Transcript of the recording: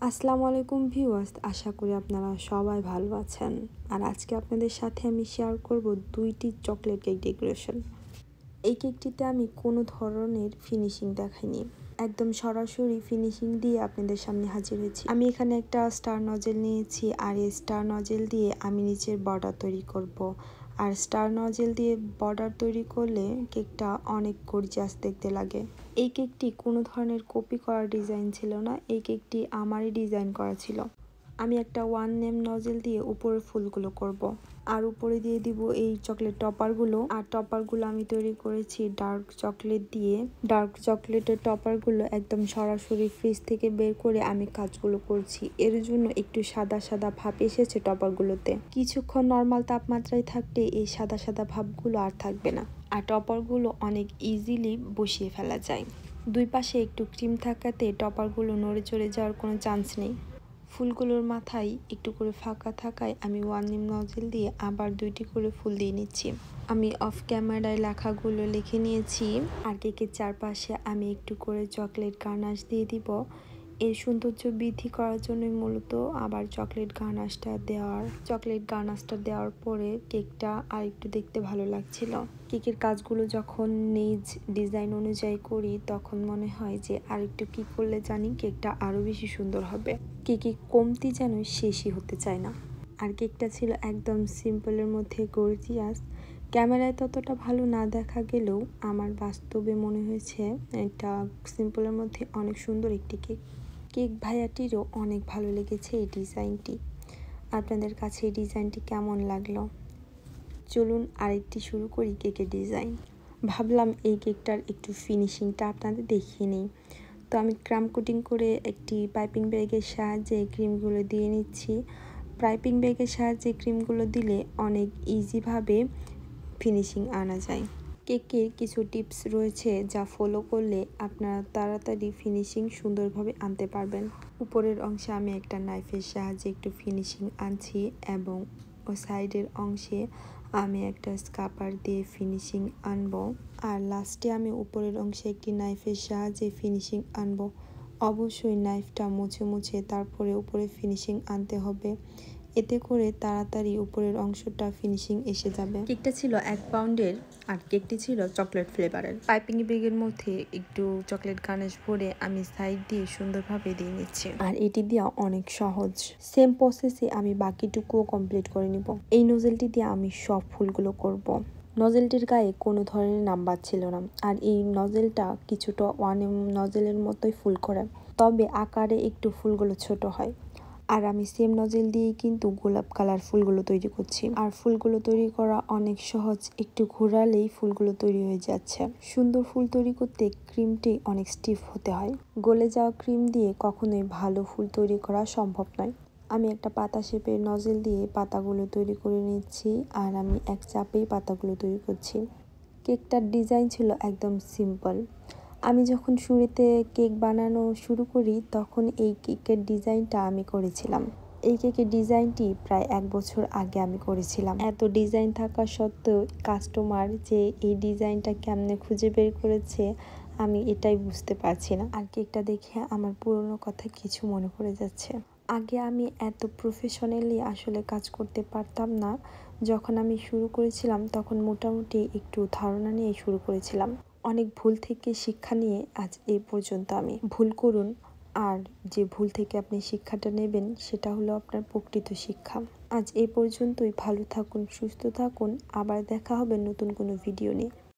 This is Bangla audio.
আসসালামু আলাইকুম ভিউয়ার্স, আশা করি আপনারা সবাই ভালো আছেন। আর আজকে আপনাদের সাথে আমি শেয়ার করব দুইটি চকলেট কেক ডেকোরেশন। এই কেকটিতে আমি কোনো ধরনের ফিনিশিং দেখাইনি, একদম সরাসরি ফিনিশিং দিয়ে আপনাদের সামনে হাজির হয়েছি। আমি এখানে একটা স্টার নজেল নিয়েছি, আর এই স্টার নজেল দিয়ে আমি নিচের বর্ডার তৈরি করব। আর স্টার নজেল দিয়ে বর্ডার তৈরি করলে কেকটা অনেক গর্জিয়াস দেখতে লাগে। এই কেকটি কোনো ধরনের কপি করার ডিজাইন ছিল না, এই কেকটি আমারই ডিজাইন করা ছিল। আমি একটা ওয়ান নেম নজেল দিয়ে উপরে ফুলগুলো করব। আর উপরে দিয়ে দিব এই চকলেট টপারগুলো। আর টপারগুলো আমি তৈরি করেছি ডার্ক চকলেট দিয়ে। ডার্ক চকলেটের টপারগুলো একদম সরাসরি ফ্রিজ থেকে বের করে আমি কাজগুলো করছি। এর জন্য একটু সাদা সাদা ভাব এসেছে টপারগুলোতে। কিছুক্ষণ নর্মাল তাপমাত্রায় থাকতে এই সাদা সাদা ভাবগুলো আর থাকবে না। আর টপারগুলো অনেক ইজিলি বসিয়ে ফেলা যায়। দুই পাশে একটু ক্রিম থাকাতে টপারগুলো নড়ে চড়ে যাওয়ার কোনো চান্স নেই। ফুলগুলোর মাথায় একটু করে ফাঁকা থাকায় আমি ওয়ান নেম নজেল দিয়ে আবার দুইটি করে ফুল দিয়ে নিচ্ছি। আমি অফ ক্যামেরায় লেখাগুলো লিখে নিয়েছি। আর কেকের চারপাশে আমি একটু করে চকলেট গার্নাশ দিয়ে দিব। এর সৌন্দর্য বৃদ্ধি করার জন্যই মূলত আবার চকলেট গার্নাশটা দেওয়ার পরে কেকটা আর একটু দেখতে ভালো লাগছিল। কেকের কাজগুলো যখন নিজ ডিজাইন অনুযায়ী করি তখন মনে হয় যে আর একটু কি করলে জানি কেকটা আরো বেশি সুন্দর হবে। কেকে কমতি যেন শেষই হতে চায় না। আর কেকটা ছিল একদম সিম্পলের মধ্যে গর্জিয়াস। ক্যামেরায় ততটা ভালো না দেখা গেলেও আমার বাস্তবে মনে হয়েছে এটা সিম্পলের মধ্যে অনেক সুন্দর একটি কেক। কেক ভাইয়াটিরও অনেক ভালো লেগেছে এই ডিজাইনটি। আপনাদের কাছে এই ডিজাইনটি কেমন লাগলো? চলুন আরেকটি শুরু করি কেকের ডিজাইন। ভাবলাম এই কেকটার একটু ফিনিশিংটা আপনাদের দেখিয়ে নিই। তো আমি ক্রাম কোটিং করে একটি পাইপিং ব্যাগের সাহায্যে ক্রিমগুলো দিয়ে নিচ্ছি। পাইপিং ব্যাগের সাহায্যে ক্রিমগুলো দিলে অনেক ইজিভাবে ফিনিশিং আনা যায়। কেকের কিছু টিপস রয়েছে যা ফলো করলে আপনারা তাড়াতাড়ি ফিনিশিং সুন্দরভাবে আনতে পারবেন। উপরের অংশে আমি একটা নাইফের সাহায্যে একটু ফিনিশিং আনছি এবং ও সাইডের অংশে আমি একটা স্কাপার দিয়ে ফিনিশিং আনবো। আর লাস্টে আমি উপরের অংশে একটি নাইফের সাহায্যে ফিনিশিং আনবো। অবশ্যই নাইফটা মুছে মুছে তারপরে উপরে ফিনিশিং আনতে হবে, এতে করে তাড়াতাড়ি উপরের অংশটা ফিনিশিং এসে যাবে। কেকটা ছিল 1 পাউন্ডের আর কেকটি ছিল চকলেট ফ্লেভারের। পাইপিং ব্যাগের মধ্যে একটু চকলেট গার্নিশ ভরে আমি সাইড দিয়ে সুন্দরভাবে দিয়ে নিচ্ছি। আর এটি দেওয়া অনেক সহজ। সেম প্রসেসে আমি বাকিটুকুও কমপ্লিট করে নিব। এই নোজেলটি দিয়ে আমি সব ফুলগুলো করব। নজেলটির গায়ে কোনো ধরনের নাম্বার ছিল না, আর এই নজেলটা কিছুটা ওয়ান এম নজেলের মতোই ফুল করে, তবে আকারে একটু ফুলগুলো ছোট হয়। আর আমি সেম নজেল দিয়েই কিন্তু গোলাপ কালার ফুলগুলো তৈরি করছি। আর ফুলগুলো তৈরি করা অনেক সহজ, একটু ঘোরালেই ফুলগুলো তৈরি হয়ে যাচ্ছে। সুন্দর ফুল তৈরি করতে ক্রিমটি অনেক স্টিফ হতে হয়। গলে যাওয়া ক্রিম দিয়ে কখনোই ভালো ফুল তৈরি করা সম্ভব নয়। আমি একটা পাতা শেপের নজেল দিয়ে পাতাগুলো তৈরি করে নিচ্ছি, আর আমি এক চাপেই পাতাগুলো তৈরি করছি। কেকটার ডিজাইন ছিল একদম সিম্পল। আমি যখন শুরুতে কেক বানানো শুরু করি তখন এই কেকের ডিজাইনটা আমি করেছিলাম। এই কেকের ডিজাইনটি প্রায় 1 বছর আগে আমি করেছিলাম। এত ডিজাইন থাকা সত্ত্বেও কাস্টমার যে এই ডিজাইনটা কেমনে খুঁজে বের করেছে আমি এটাই বুঝতে পারছি না। আর কেকটা দেখে আমার পুরনো কথা কিছু মনে পড়ে যাচ্ছে। আগে আমি এত প্রফেশনালি আসলে কাজ করতে পারতাম না। যখন আমি শুরু করেছিলাম তখন মোটামুটি একটু ধারণা নিয়ে শুরু করেছিলাম। অনেক ভুল থেকে শিক্ষা নিয়ে আজ এই পর্যন্ত আমি। ভুল করুন, আর যে ভুল থেকে আপনি শিক্ষাটা নেবেন সেটা হলো আপনার প্রকৃত শিক্ষা। আজ এই পর্যন্তই। ভালো থাকুন, সুস্থ থাকুন, আবার দেখা হবে নতুন কোনো ভিডিও নিয়ে।